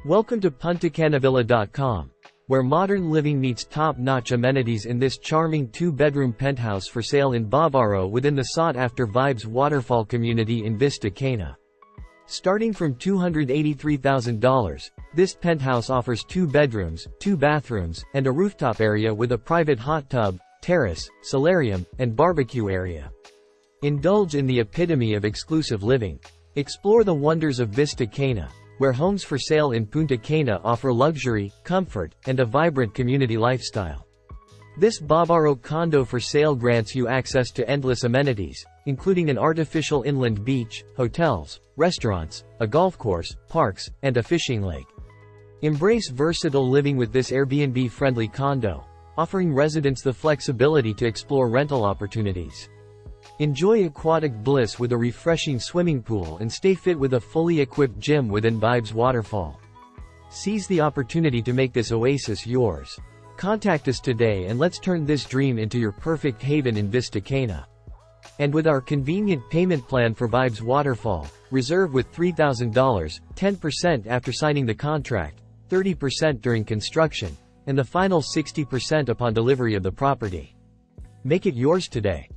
Welcome to PuntaCanaVilla.com, where modern living meets top-notch amenities in this charming 2-bedroom penthouse for sale in Bavaro within the sought-after Vibes Waterfall community in Vista Cana. Starting from $283,000, this penthouse offers 2 bedrooms, 2 bathrooms, and a rooftop area with a private hot tub, terrace, solarium, and barbecue area. Indulge in the epitome of exclusive living. Explore the wonders of Vista Cana, where homes for sale in Punta Cana offer luxury, comfort, and a vibrant community lifestyle. This Bavaro condo for sale grants you access to endless amenities, including an artificial inland beach, hotels, restaurants, a golf course, parks, and a fishing lake. Embrace versatile living with this Airbnb-friendly condo, offering residents the flexibility to explore rental opportunities. Enjoy aquatic bliss with a refreshing swimming pool and stay fit with a fully equipped gym within Vibes Waterfall. Seize the opportunity to make this oasis yours. Contact us today and let's turn this dream into your perfect haven in Vista Cana. And with our convenient payment plan for Vibes Waterfall, reserve with $3,000, 10% after signing the contract, 30% during construction, and the final 60% upon delivery of the property. Make it yours today.